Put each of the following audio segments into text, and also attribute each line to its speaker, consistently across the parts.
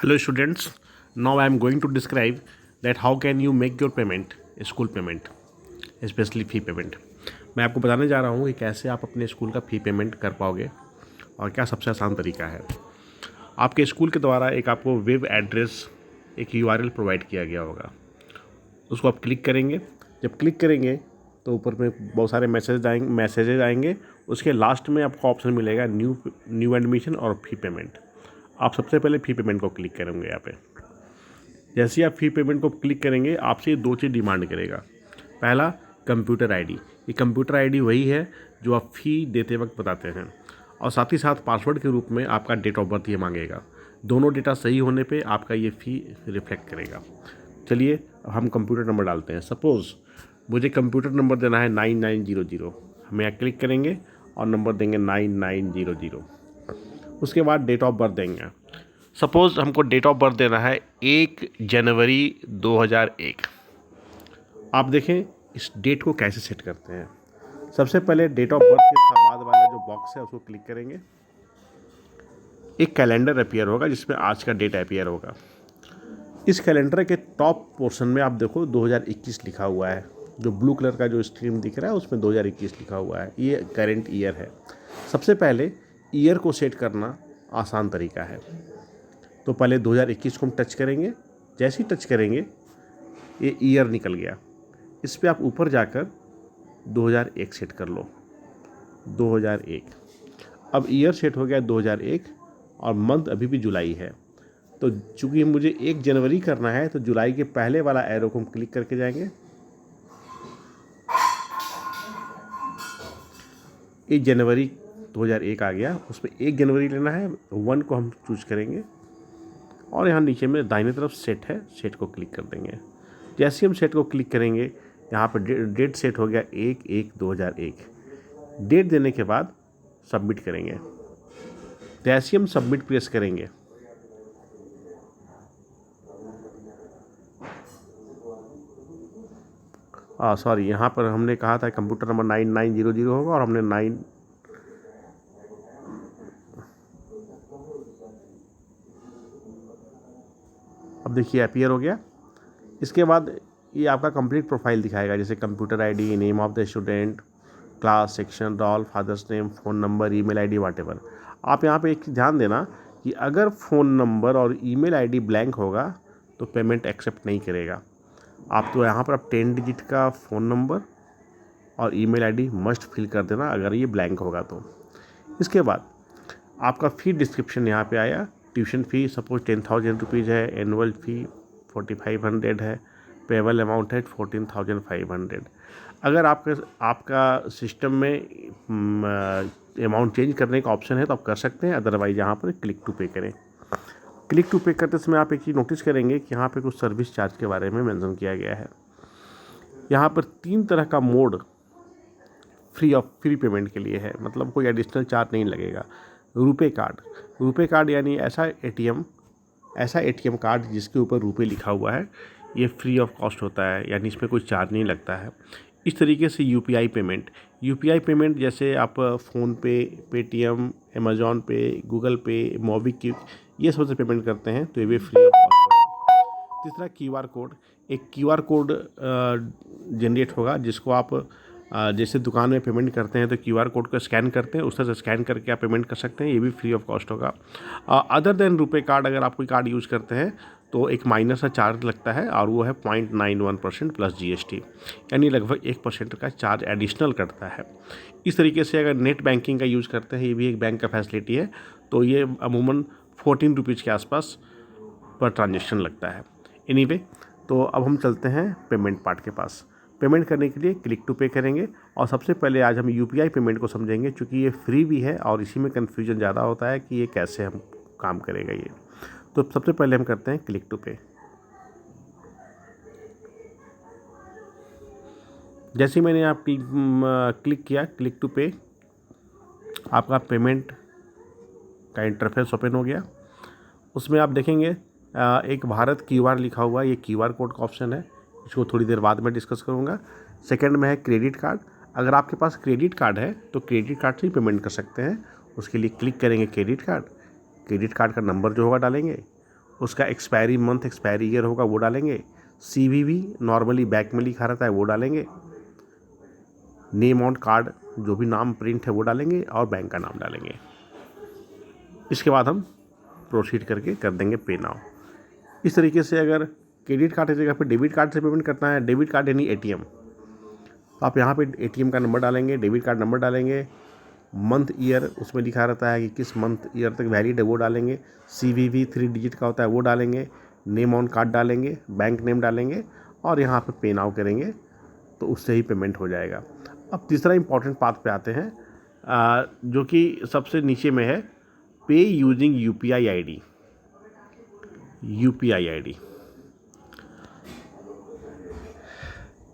Speaker 1: Hello students, now I am going to describe that how can you make your payment, school payment, especially fee payment। मैं आपको बताने जा रहा हूँ कि कैसे आप अपने स्कूल का फ़ी पेमेंट कर पाओगे और क्या सबसे आसान तरीका है। आपके स्कूल के द्वारा एक आपको वेब एड्रेस, एक URL प्रोवाइड किया गया होगा, उसको आप क्लिक करेंगे। जब क्लिक करेंगे तो ऊपर में बहुत सारे मैसेजेज आएंगे। उसके लास्ट में आपको ऑप्शन मिलेगा न्यू एडमिशन और फ़ी पेमेंट। आप सबसे पहले फ़ी पेमेंट को क्लिक करेंगे। यहाँ पे जैसे ही आप फ़ी पेमेंट को क्लिक करेंगे आपसे दो चीज़ डिमांड करेगा। पहला, कंप्यूटर आईडी। ये कंप्यूटर आईडी वही है जो आप फ़ी देते वक्त बताते हैं, और साथ ही साथ पासवर्ड के रूप में आपका डेट ऑफ बर्थ ये मांगेगा। दोनों डेटा सही होने पे आपका ये फ़ी रिफ्लेक्ट करेगा। चलिए हम कंप्यूटर नंबर डालते हैं। सपोज़ मुझे कंप्यूटर नंबर देना है 9900। हम यहाँ क्लिक करेंगे और नंबर देंगे 9900। उसके बाद डेट ऑफ बर्थ देंगे। सपोज़ हमको डेट ऑफ बर्थ देना है 1 जनवरी 2001। आप देखें इस डेट को कैसे सेट करते हैं। सबसे पहले डेट ऑफ बर्थ के बाद वाला जो बॉक्स है उसको क्लिक करेंगे। एक कैलेंडर अपीयर होगा जिसमें आज का डेट अपीयर होगा। इस कैलेंडर के टॉप पोर्शन में आप देखो 2021 लिखा हुआ है। जो ब्लू कलर का जो स्ट्रीम दिख रहा है उसमें 2021 लिखा हुआ है। ये करेंट ईयर है। सबसे पहले ईयर को सेट करना आसान तरीका है। तो पहले 2021 को हम टच करेंगे। जैसे ही टच करेंगे ये ईयर निकल गया। इस पर आप ऊपर जाकर 2001 सेट कर लो। 2001 अब ईयर सेट हो गया 2001 और मंथ अभी भी जुलाई है। तो चूँकि मुझे 1 जनवरी करना है तो जुलाई के पहले वाला एरो को हम क्लिक करके जाएंगे। 1 जनवरी 2001 आ गया। उसमें 1 जनवरी लेना है, 1 को हम चूज करेंगे और यहाँ नीचे में दाहिने तरफ सेट है, सेट को क्लिक कर देंगे। जैसे हम सेट को क्लिक करेंगे यहाँ पर डेट सेट हो गया 1/1/2001। डेट देने के बाद सबमिट करेंगे। जैसे हम सबमिट प्रेस करेंगे सॉरी, यहाँ पर हमने कहा था कंप्यूटर नंबर 9900 होगा और हमने 9 अब देखिए अपीयर हो गया। इसके बाद ये आपका कंप्लीट प्रोफाइल दिखाएगा, जैसे computer ID, name of the student, class, section, roll, father's name, phone number, email ID, whatever. आप यहाँ पे एक ध्यान देना कि अगर फ़ोन नंबर और ईमेल आईडी ब्लैंक होगा तो पेमेंट एक्सेप्ट नहीं करेगा। आप तो यहाँ पर 10 डिजिट का फ़ोन नंबर और ईमेल आईडी मस्ट फिल कर देना अगर ये ब्लैंक होगा तो। इसके बाद आपका फ़ी डिस्क्रिप्शन यहाँ पे आया। ट्यूशन फ़ी सपोज 10,000 रुपीज़ है, एनुअल फ़ी 4500 है, पेबल अमाउंट है 14,500। अगर आपका सिस्टम में अमाउंट चेंज करने का ऑप्शन है तो आप कर सकते हैं, अदरवाइज यहाँ पर क्लिक टू पे करें। क्लिक टू पे करते समय आप एक चीज़ नोटिस करेंगे कि यहाँ पे कुछ सर्विस चार्ज के बारे में मेंशन किया गया है। यहाँ पर 3 तरह का मोड फ्री पेमेंट के लिए है, मतलब कोई एडिशनल चार्ज नहीं लगेगा। रुपे कार्ड यानी ऐसा एटीएम कार्ड जिसके ऊपर रुपए लिखा हुआ है, ये फ्री ऑफ कॉस्ट होता है, यानी इसमें कोई चार्ज नहीं लगता है। इस तरीके से यूपीआई पेमेंट जैसे आप फ़ोनपे, पेटीएम, अमेज़ॉन पे, गूगल पे, मोबीक्विक ये सब से पेमेंट करते हैं तो ये भी फ्री ऑफ कॉस्ट होगा। तीसरा क्यूआर कोड। एक क्यूआर कोड जनरेट होगा जिसको आप जैसे दुकान में पेमेंट करते हैं तो क्यूआर कोड को स्कैन करते हैं, उस तरह से स्कैन करके आप पेमेंट कर सकते हैं। ये भी फ्री ऑफ कॉस्ट होगा। अदर देन रुपे कार्ड, अगर आप कोई कार्ड यूज़ करते हैं तो एक माइनर सा चार्ज लगता है और वो है 0.91% प्लस GST, यानी लगभग 1% का चार्ज एडिशनल कटता है। इस तरीके से अगर नेट बैंकिंग का यूज़ करते हैं, ये भी एक बैंक का फैसिलिटी है, तो ये अमूमन 14 रुपीज़ के आसपास पर ट्रांजेक्शन लगता है। एनीवे, तो अब हम चलते हैं पेमेंट पार्ट के पास। पेमेंट करने के लिए क्लिक टू पे करेंगे और सबसे पहले आज हम यूपीआई पेमेंट को समझेंगे, क्योंकि ये फ्री भी है और इसी में कन्फ्यूजन ज़्यादा होता है कि ये कैसे हम काम करेगा ये। तो सबसे पहले हम करते हैं क्लिक टू पे। जैसे ही मैंने आप क्लिक किया क्लिक टू पे, आपका पेमेंट का इंटरफेस ओपन हो गया। उसमें आप देखेंगे एक भारत क्यूआर लिखा हुआ है, ये क्यूआर कोड का ऑप्शन है, इसको थोड़ी देर बाद में डिस्कस करूँगा। सेकंड में है क्रेडिट कार्ड। अगर आपके पास क्रेडिट कार्ड है तो क्रेडिट कार्ड से ही पेमेंट कर सकते हैं। उसके लिए क्लिक करेंगे क्रेडिट कार्ड का नंबर जो होगा डालेंगे, उसका एक्सपायरी मंथ एक्सपायरी ईयर होगा वो डालेंगे, CVV नॉर्मली बैक में लिखा रहता है वो डालेंगे, नेम ऑन कार्ड जो भी नाम प्रिंट है वो डालेंगे और बैंक का नाम डालेंगे। इसके बाद हम प्रोसीड करके कर देंगे पे नाउ। इस तरीके से अगर क्रेडिट कार्ड की जगह पे डेबिट कार्ड से पेमेंट करना है, डेबिट कार्ड यानी ATM, तो आप यहाँ पे ATM का नंबर डालेंगे, डेबिट कार्ड नंबर डालेंगे, मंथ ईयर उसमें लिखा रहता है कि किस मंथ ईयर तक वैलिड है वो डालेंगे, CVV 3 डिजिट का होता है वो डालेंगे, नेम ऑन कार्ड डालेंगे, बैंक नेम डालेंगे और यहाँ पे पे नाउ करेंगे तो उससे ही पेमेंट हो जाएगा। अब तीसरा इंपॉर्टेंट पार्ट पे आते हैं जो कि सबसे नीचे में है, पे using UPI ID।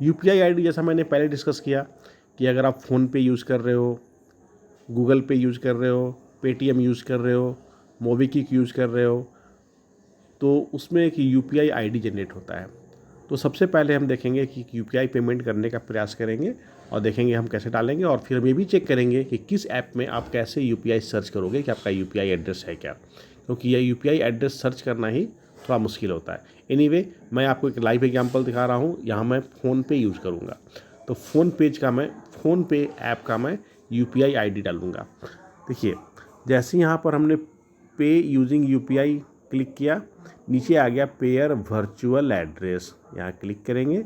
Speaker 1: UPI ID जैसा मैंने पहले डिस्कस किया कि अगर आप फ़ोन पे यूज़ कर रहे हो, गूगल पे यूज़ कर रहे हो, पेटीएम यूज़ कर रहे हो, मोबीक्विक यूज़ कर रहे हो, तो उसमें एक UPI ID जनरेट होता है। तो सबसे पहले हम देखेंगे कि UPI पेमेंट करने का प्रयास करेंगे और देखेंगे हम कैसे डालेंगे, और फिर हम ये भी चेक करेंगे कि किस ऐप में आप कैसे UPI सर्च करोगे कि आपका UPI एड्रेस है क्या, क्योंकि यह UPI एड्रेस सर्च करना ही थोड़ा मुश्किल होता है। एनीवे, मैं आपको एक लाइव एग्जांपल दिखा रहा हूँ। यहाँ मैं फ़ोन पे यूज़ करूँगा, तो फ़ोन पे ऐप का मैं UPI ID डालूँगा। देखिए, जैसे यहाँ पर हमने पे यूजिंग UPI क्लिक किया, नीचे आ गया पेयर वर्चुअल एड्रेस, यहाँ क्लिक करेंगे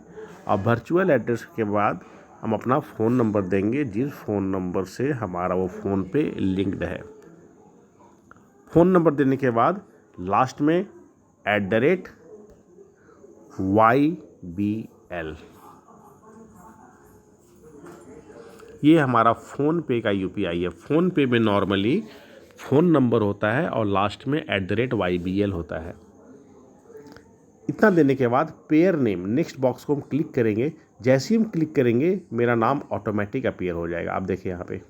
Speaker 1: और वर्चुअल एड्रेस के बाद हम अपना फ़ोन नंबर देंगे जिस फ़ोन नंबर से हमारा वो फ़ोन पे लिंक्ड है। फ़ोन नंबर देने के बाद लास्ट में @YBL, ये हमारा फ़ोन पे का UPI है। फ़ोन पे में नॉर्मली फ़ोन नंबर होता है और लास्ट में @YBL होता है। इतना देने के बाद पेयर नेम नेक्स्ट बॉक्स को हम क्लिक करेंगे। जैसे ही हम क्लिक करेंगे मेरा नाम ऑटोमेटिक अपीयर हो जाएगा। आप देखिए यहाँ पे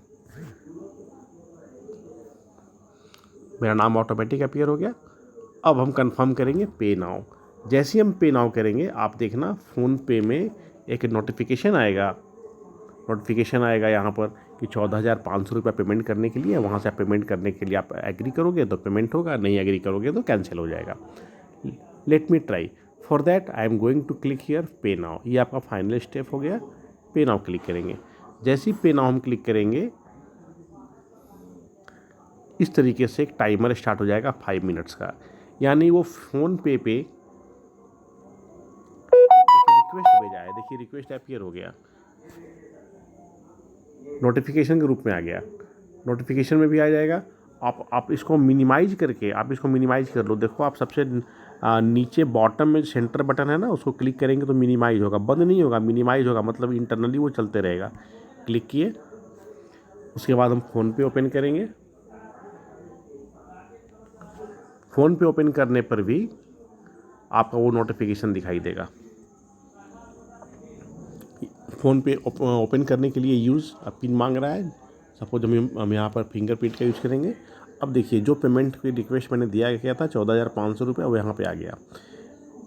Speaker 1: मेरा नाम ऑटोमेटिक अपीयर हो गया। अब हम कंफर्म करेंगे पे नाउ। जैसे ही हम पे नाउ करेंगे आप देखना फ़ोन पे में एक नोटिफिकेशन आएगा यहाँ पर कि 14,500 रुपये पेमेंट करने के लिए। वहाँ से आप पेमेंट करने के लिए आप एग्री करोगे तो पेमेंट होगा, नहीं एग्री करोगे तो कैंसिल हो जाएगा। Let me try. For that I am going to click here पे नाउ। ये आपका फाइनल स्टेप हो गया। पे नाउ क्लिक करेंगे। जैसे ही पे नाउ हम क्लिक करेंगे इस तरीके से एक टाइमर स्टार्ट हो जाएगा 5 मिनट्स का, यानी वो फ़ोन पे एक रिक्वेस्ट भेजा है। देखिए रिक्वेस्ट अपीयर हो गया, नोटिफिकेशन के रूप में आ गया, नोटिफिकेशन में भी आ जाएगा। आप इसको मिनिमाइज कर लो। देखो आप सबसे नीचे बॉटम में सेंटर बटन है ना, उसको क्लिक करेंगे तो मिनिमाइज होगा, बंद नहीं होगा, मिनिमाइज होगा, मतलब इंटरनली वो चलते रहेगा। क्लिक किए, उसके बाद हम फ़ोन पे ओपन करेंगे। फ़ोन पे ओपन करने पर भी आपका वो नोटिफिकेशन दिखाई देगा। फ़ोन पे ओपन करने के लिए यूज़ पिन मांग रहा है। सपोज हम यहाँ पर फिंगरप्रिंट का यूज़ करेंगे। अब देखिए जो पेमेंट की रिक्वेस्ट मैंने दिया गया था 14,500 रुपये, वो यहाँ पे आ गया।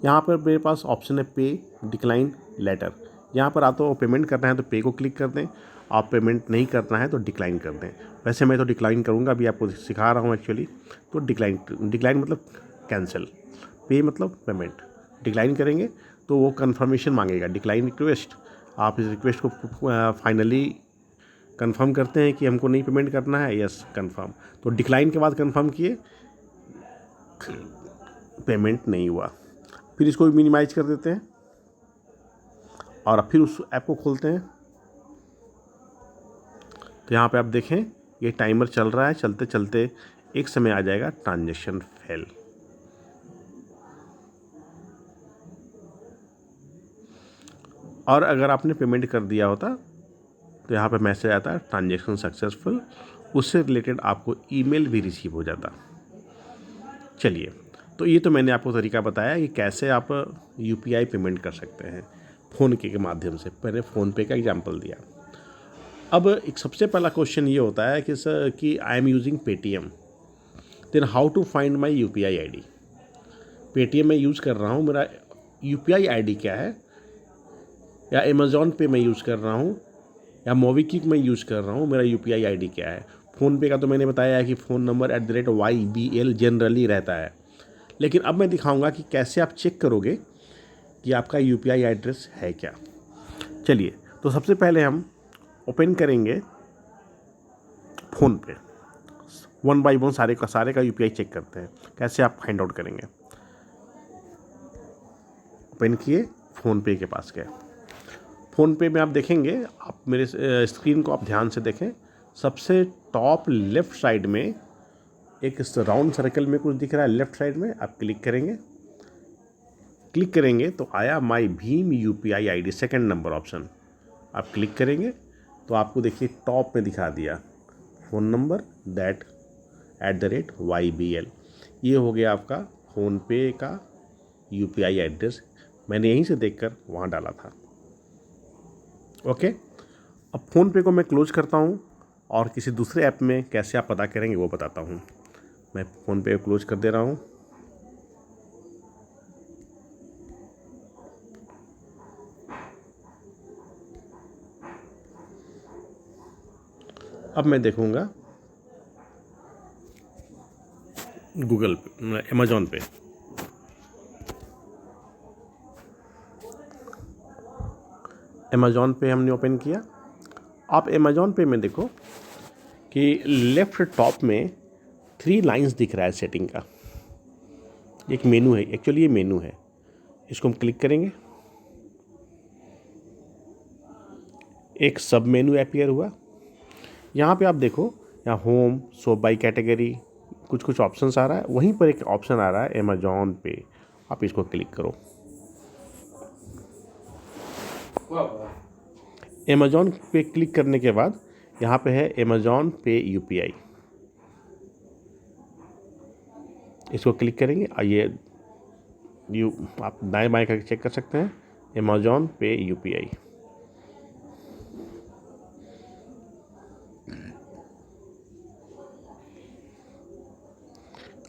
Speaker 1: यहाँ पर मेरे पास ऑप्शन है पे, डिक्लाइन, लेटर। यहाँ पर तो पेमेंट करना है तो पे को क्लिक कर दें, आप पेमेंट नहीं करना है तो डिक्लाइन कर दें। वैसे मैं तो डिक्लाइन करूँगा, अभी आपको सिखा रहा हूँ एक्चुअली। तो डिक्लाइन मतलब कैंसिल, पे मतलब पेमेंट। डिक्लाइन करेंगे तो वो कन्फर्मेशन मांगेगा, डिक्लाइन रिक्वेस्ट। आप इस रिक्वेस्ट को फाइनली कंफर्म करते हैं कि हमको नहीं पेमेंट करना है, यस कंफर्म। तो डिक्लाइन के बाद कंफर्म किए, पेमेंट नहीं हुआ। फिर इसको भी मिनिमाइज कर देते हैं और फिर उस ऐप को खोलते हैं। तो यहाँ पे आप देखें ये टाइमर चल रहा है, चलते चलते एक समय आ जाएगा ट्रांजैक्शन फेल। और अगर आपने पेमेंट कर दिया होता तो यहाँ पे मैसेज आता है ट्रांजैक्शन सक्सेसफुल, उससे रिलेटेड आपको ईमेल भी रिसीव हो जाता। चलिए, तो ये तो मैंने आपको तरीका बताया कि कैसे आप UPI पेमेंट कर सकते हैं फ़ोन के माध्यम से। मैंने फ़ोन पे का एग्जांपल दिया। अब एक सबसे पहला क्वेश्चन ये होता है कि सर कि I am using Paytm, then how to find my UPI ID। Paytm में यूज़ कर रहा हूँ, मेरा UPI ID क्या है, या अमेज़ॉन पे मैं यूज़ कर रहा हूँ या मोबीक्विक में यूज़ कर रहा हूँ, मेरा UPI ID क्या है। फ़ोन पे का तो मैंने बताया है कि फ़ोन नंबर @YBL जनरली रहता है, लेकिन अब मैं दिखाऊंगा कि कैसे आप चेक करोगे कि आपका यूपीआई एड्रेस है क्या। चलिए, तो सबसे पहले हम ओपन करेंगे फ़ोन पे। वन बाय वन सारे का यूपीआई चेक करते हैं। कैसे आप फाइंड आउट करेंगे? ओपन किए, फ़ोन पे के पास गए। फ़ोन पे में आप देखेंगे, आप मेरे स्क्रीन को आप ध्यान से देखें, सबसे टॉप लेफ़्ट साइड में एक राउंड सर्कल में कुछ दिख रहा है। लेफ़्ट साइड में आप क्लिक करेंगे तो आया माई भीम UPI ID, second number option. आप क्लिक करेंगे तो आपको देखिए टॉप में दिखा दिया फ़ोन नंबर @YBL। ये हो गया आपका फ़ोनपे का यूपीआई एड्रेस। मैंने यहीं से देखकर वहाँ डाला था। ओके, अब फ़ोनपे को मैं क्लोज करता हूँ और किसी दूसरे ऐप में कैसे आप पता करेंगे वो बताता हूँ। मैं फ़ोनपे को क्लोज कर दे रहा हूँ। अब मैं देखूँगा गूगल पे, अमेज़ॉन पे। अमेज़ॉन पे हमने ओपन किया। आप अमेज़ॉन पे में देखो कि लेफ़्ट टॉप में 3 लाइंस दिख रहा है सेटिंग का। एक मेनू है, एक्चुअली ये मेनू है। इसको हम क्लिक करेंगे, एक सब मेनू अपीयर हुआ। यहाँ पे आप देखो, यहाँ होम, शो बाई कैटेगरी, कुछ ऑप्शंस आ रहा है। वहीं पर एक ऑप्शन आ रहा है अमेज़ॉन पे, आप इसको क्लिक करो। अमेज़ॉन पे क्लिक करने के बाद यहाँ पे है अमेज़ॉन पे यूपीआई। इसको क्लिक करेंगे और ये आप दाएं बाएं करके चेक कर सकते हैं, अमेज़ॉन पे यूपीआई।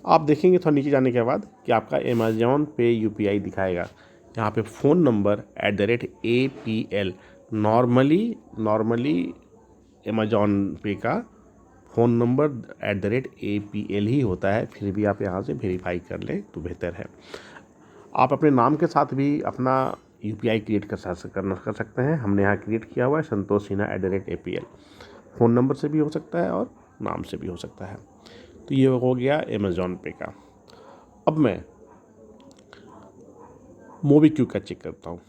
Speaker 1: आप देखेंगे थोड़ा नीचे जाने के बाद कि आपका अमेज़ॉन पे यूपीआई दिखाएगा। यहाँ पे phone number @APL। Normally Amazon पे का फ़ोन नंबर @APL ही होता है। फिर भी आप यहाँ से वेरीफाई कर लें तो बेहतर है। आप अपने नाम के साथ भी अपना यूपीआई क्रिएट कर सकते हैं। हमने यहाँ क्रिएट किया हुआ है संतोष सिन्हा @APL। फ़ोन नंबर से भी हो सकता है और नाम से भी हो सकता है। तो ये हो गया अमेज़ॉन पे का। अब मैं मोबीक्विक का चेक करता हूँ।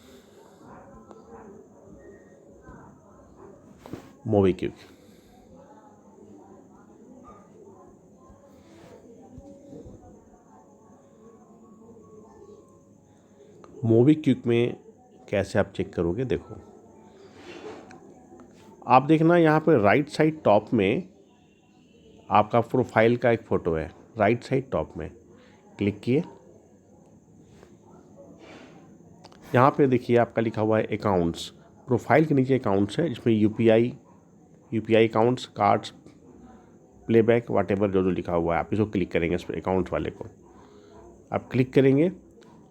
Speaker 1: मोबीक्विक में कैसे आप चेक करोगे? देखो, आप देखना यहाँ पर राइट साइड टॉप में आपका प्रोफाइल का एक फ़ोटो है। राइट साइड टॉप में क्लिक किए, यहाँ पे देखिए आपका लिखा हुआ है अकाउंट्स। प्रोफाइल के नीचे अकाउंट्स है, जिसमें UPI accounts, cards, playback, whatever जो लिखा हुआ है। आप इसको क्लिक करेंगे, इस अकाउंट वाले को आप क्लिक करेंगे।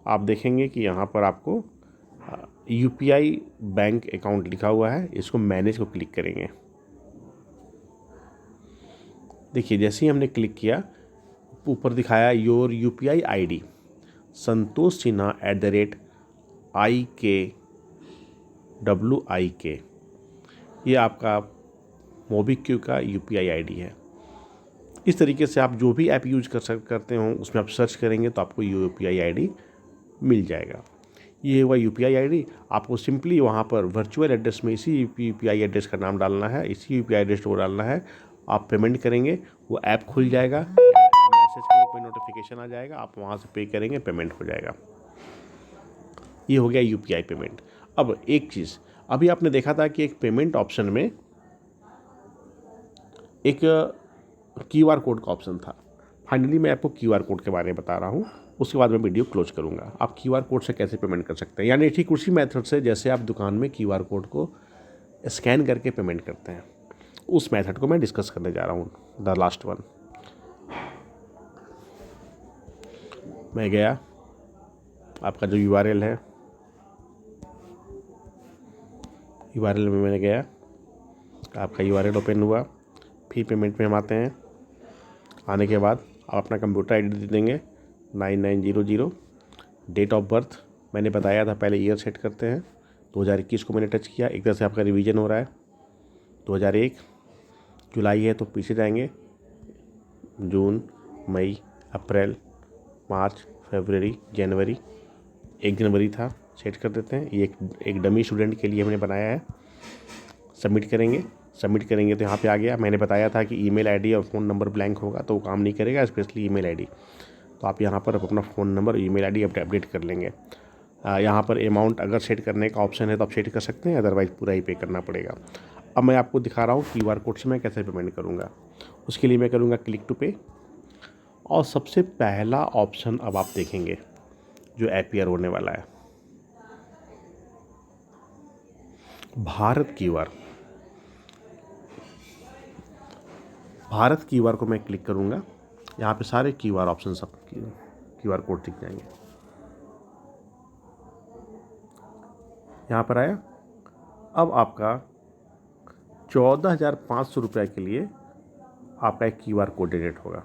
Speaker 1: आप देखेंगे कि यहाँ पर आपको यूपीआई बैंक अकाउंट लिखा हुआ है। इसको मैनेज को क्लिक करेंगे। देखिए, जैसे ही हमने क्लिक किया, ऊपर दिखाया your UPI ID Santosh Sinha @IKWIK। ये आपका मोबीक्विक का यूपीआई आईडी है। इस तरीके से आप जो भी ऐप यूज करते हो उसमें आप सर्च करेंगे तो आपको यूपीआई आईडी मिल जाएगा। ये हुआ यूपीआई आईडी। आपको सिंपली वहाँ पर वर्चुअल एड्रेस में इसी यूपीआई एड्रेस का नाम डालना है, इसी यूपीआई एड्रेस को डालना है। आप पेमेंट करेंगे, वो ऐप खुल जाएगा, मैसेज के ऊपर नोटिफिकेशन आ जाएगा, आप वहाँ से पे करेंगे, पेमेंट हो जाएगा। ये हो गया यूपीआई पेमेंट। अब एक चीज़, अभी आपने देखा था कि एक पेमेंट ऑप्शन में एक क्यूआर कोड का ऑप्शन था। फाइनली मैं आपको क्यूआर कोड के बारे में बता रहा हूँ, उसके बाद मैं वीडियो क्लोज करूँगा। आप क्यूआर कोड से कैसे पेमेंट कर सकते हैं, यानी ठीक उसी मेथड से जैसे आप दुकान में क्यूआर कोड को स्कैन करके पेमेंट करते हैं, उस मेथड को मैं डिस्कस करने जा रहा हूँ, द लास्ट वन। मैं गया, आपका जो यूआरएल है, यूआरएल में मैंने गया, आपका यूआरएल ओपन हुआ। फिर पेमेंट में हम आते हैं। आने के बाद आप अपना कंप्यूटर आईडी दे देंगे, 9900। डेट ऑफ बर्थ मैंने बताया था, पहले ईयर सेट करते हैं। 2021 को मैंने टच किया, एक तरह से आपका रिवीजन हो रहा है। 2001 जुलाई है तो पीछे जाएंगे, जून, मई, अप्रैल, मार्च, फरवरी, जनवरी। 1 जनवरी था, सेट कर देते हैं। ये एक डमी स्टूडेंट के लिए हमने बनाया है। सबमिट करेंगे तो यहाँ पे आ गया। मैंने बताया था कि ईमेल आईडी और फ़ोन नंबर ब्लैंक होगा तो वो काम नहीं करेगा, स्पेशली ईमेल आईडी। तो आप यहाँ पर अपना phone number, email ID update कर लेंगे। यहाँ पर अमाउंट अगर सेट करने का ऑप्शन है तो आप सेट कर सकते हैं, अदरवाइज़ पूरा ही पे करना पड़ेगा। अब मैं आपको दिखा रहा हूँ QR कोड से मैं कैसे पेमेंट करूँगा। उसके लिए मैं करूँगा क्लिक टू पे, और सबसे पहला ऑप्शन अब आप देखेंगे जो अपीयर होने वाला है, भारत QR को मैं क्लिक करूँगा। यहाँ पे सारे QR ऑप्शन, सब QR कोड दिख जाएंगे। यहाँ पर आया। अब आपका 14,500 रुपये के लिए आपका एक QR कोड जनरेट होगा।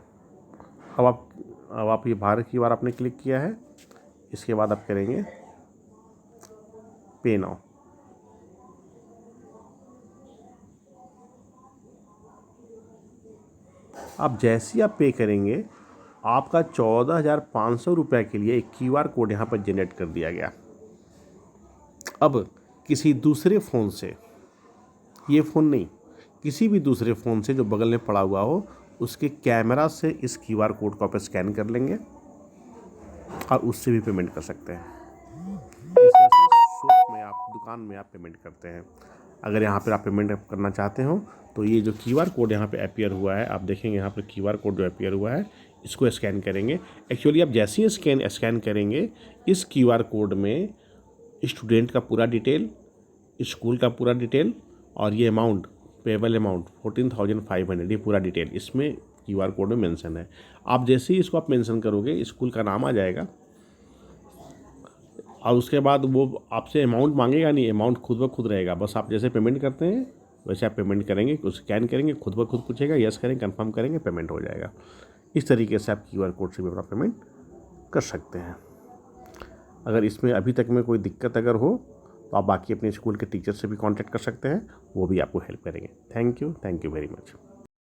Speaker 1: अब आप ये भारत QR आपने क्लिक किया है। इसके बाद आप करेंगे पे नाउ। अब जैसे ही आप पे करेंगे, आपका 14,500 रुपये के लिए एक QR कोड यहाँ पर जनरेट कर दिया गया। अब किसी दूसरे फ़ोन से, ये फ़ोन नहीं, किसी भी दूसरे फ़ोन से जो बगल में पड़ा हुआ हो, उसके कैमरा से इस QR कोड को आप स्कैन कर लेंगे और उससे भी पेमेंट कर सकते हैं। इस तरह से शॉप में, आप दुकान में आप पेमेंट करते हैं। अगर यहाँ पर आप पेमेंट करना चाहते हो तो ये जो QR कोड यहाँ पे अपीयर हुआ है, आप देखेंगे यहाँ पर QR कोड जो अपीयर हुआ है, इसको स्कैन करेंगे। एक्चुअली आप जैसे ही स्कैन करेंगे, इस QR कोड में स्टूडेंट का पूरा डिटेल, स्कूल का पूरा डिटेल, और ये अमाउंट, पेबल अमाउंट 14,500, ये पूरा डिटेल इसमें QR कोड में मेंशन है। आप जैसे ही इसको आप मेंशन करोगे, स्कूल का नाम आ जाएगा, और उसके बाद वो आपसे अमाउंट मांगेगा नहीं, अमाउंट खुद ब खुद रहेगा। बस आप जैसे पेमेंट करते हैं वैसे आप पेमेंट करेंगे, स्कैन करेंगे, खुद ब खुद पूछेगा, यस करेंगे, कंफर्म करेंगे, पेमेंट हो जाएगा। इस तरीके से आप QR कोड से भी अपना पेमेंट कर सकते हैं। अगर इसमें अभी तक में कोई दिक्कत अगर हो तो आप बाकी अपने स्कूल के टीचर से भी कांटेक्ट कर सकते हैं, वो भी आपको हेल्प करेंगे। Thank you very much.